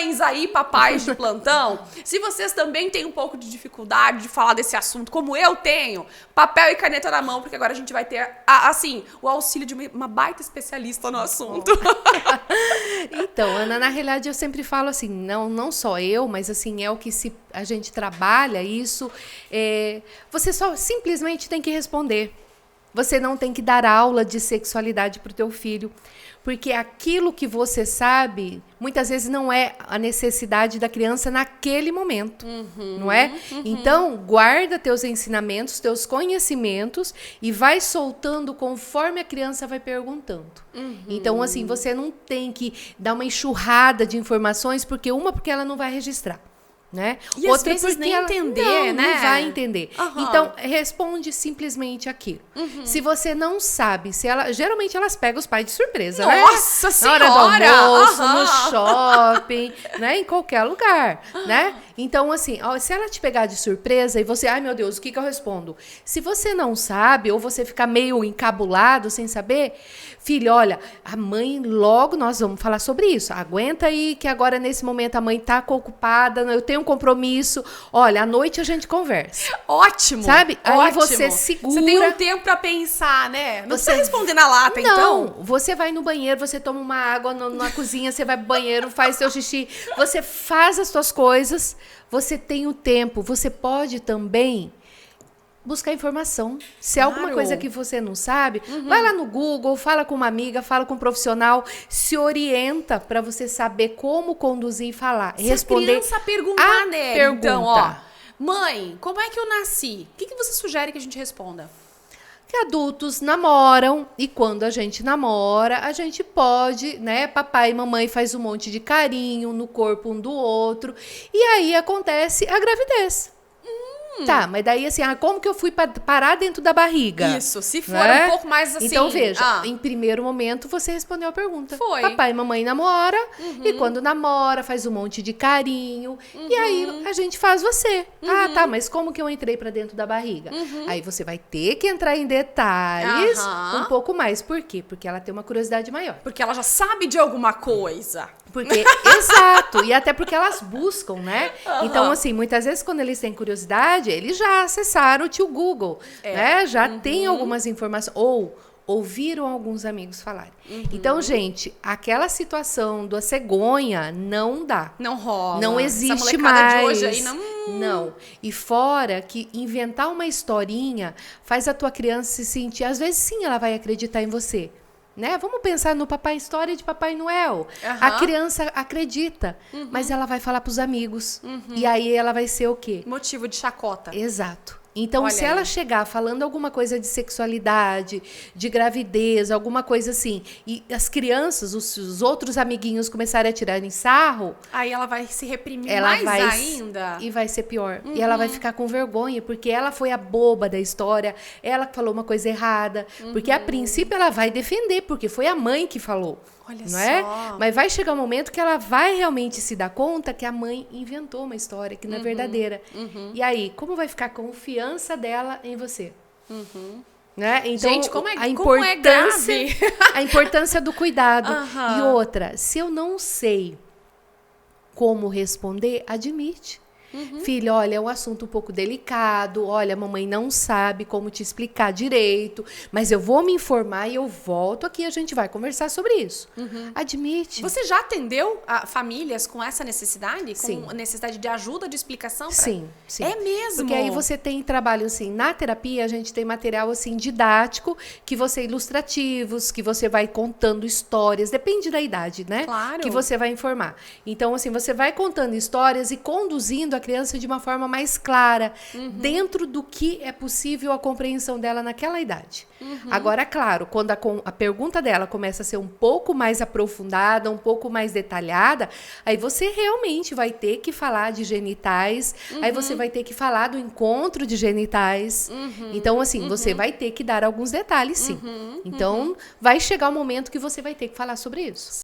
Mães aí, papais de plantão, se vocês também têm um pouco de dificuldade de falar desse assunto, como eu tenho, papel e caneta na mão, porque agora a gente vai ter, assim, o auxílio de uma baita especialista no assunto. Então, Ana, na realidade eu sempre falo assim, não só eu, mas assim, é o que a gente trabalha isso, você só simplesmente tem que responder. Você não tem que dar aula de sexualidade para o teu filho, porque aquilo que você sabe, muitas vezes não é a necessidade da criança naquele momento, não é? Então, guarda teus ensinamentos, teus conhecimentos e vai soltando conforme a criança vai perguntando. Então, assim, você não tem que dar uma enxurrada de informações, porque ela não vai registrar. Né? E outra às vezes nem entender, né? Não vai entender. Então, responde simplesmente aquilo. Se você não sabe, geralmente elas pegam os pais de surpresa, né? Nossa Senhora! Na hora do almoço, no shopping, né? Em qualquer lugar, né? Então, assim, se ela te pegar de surpresa e você, ai meu Deus, o que eu respondo? Se você não sabe, ou você ficar meio encabulado sem saber, filho, olha, a mãe, logo nós vamos falar sobre isso. Aguenta aí, que agora nesse momento a mãe tá ocupada, eu tenho um compromisso. Olha, à noite a gente conversa. Ótimo! Sabe? Ótimo. Aí você segura. Você tem um tempo pra pensar, né? Não precisa responder na lata, então. Não, você vai no banheiro, você toma uma água na cozinha, você vai pro banheiro, faz seu xixi, você faz as suas coisas, você tem o tempo, você pode também buscar informação. Se é alguma coisa que você não sabe, vai lá no Google, fala com uma amiga, fala com um profissional, se orienta para você saber como conduzir e falar. Se responder a criança perguntar, né? pergunta. Então, ó, mãe, como é que eu nasci? O que você sugere que a gente responda? Que adultos namoram e quando a gente namora, a gente pode, né? Papai e mamãe faz um monte de carinho no corpo um do outro e aí acontece a gravidez. Tá, mas daí assim, como que eu fui parar dentro da barriga? Isso, se for um pouco mais assim... Então veja, em primeiro momento você respondeu a pergunta. Foi. Papai e mamãe namora, e quando namora faz um monte de carinho, e aí a gente faz você. Ah, tá, mas como que eu entrei pra dentro da barriga? Aí você vai ter que entrar em detalhes um pouco mais. Por quê? Porque ela tem uma curiosidade maior. Porque ela já sabe de alguma coisa. Porque, exato, e até porque elas buscam, né? Então, assim, muitas vezes quando eles têm curiosidade, eles já acessaram o tio Google, né? Já tem algumas informações, ou ouviram alguns amigos falarem. Então, gente, aquela situação da cegonha não dá. Não rola. Não existe mais. De hoje aí não. E fora que inventar uma historinha faz a tua criança se sentir, às vezes sim, ela vai acreditar em você. Né? Vamos pensar no história de Papai Noel. A criança acredita, mas ela vai falar para os amigos. E aí ela vai ser o quê? Motivo de chacota. Exato. Então, se ela chegar falando alguma coisa de sexualidade, de gravidez, alguma coisa assim, e as crianças, os outros amiguinhos começarem a tirar em sarro... Aí ela vai se reprimir mais ainda. E vai ser pior. E ela vai ficar com vergonha, porque ela foi a boba da história, ela que falou uma coisa errada. Porque, a princípio, ela vai defender, porque foi a mãe que falou. Olha não é? só. Mas vai chegar um momento que ela vai realmente se dar conta que a mãe inventou uma história que não é verdadeira. E aí, como vai ficar a confiança dela em você? Né? Então, gente, como é grave. A importância do cuidado. E outra, se eu não sei como responder, admite. Filho, olha, é um assunto um pouco delicado, olha, a mamãe não sabe como te explicar direito, mas eu vou me informar e eu volto aqui e a gente vai conversar sobre isso. Admite. Você já atendeu famílias com essa necessidade? Sim. Com necessidade de ajuda, de explicação? Sim. É mesmo? Porque aí você tem trabalho, assim, na terapia a gente tem material, assim, didático, que você ilustrativos, que você vai contando histórias, depende da idade, né? Claro. Que você vai informar. Então, assim, você vai contando histórias e conduzindo a criança de uma forma mais clara, dentro do que é possível a compreensão dela naquela idade. Agora, claro, quando a pergunta dela começa a ser um pouco mais aprofundada, um pouco mais detalhada, aí você realmente vai ter que falar de genitais, aí você vai ter que falar do encontro de genitais. Então, assim, você vai ter que dar alguns detalhes, sim. Então, vai chegar o momento que você vai ter que falar sobre isso.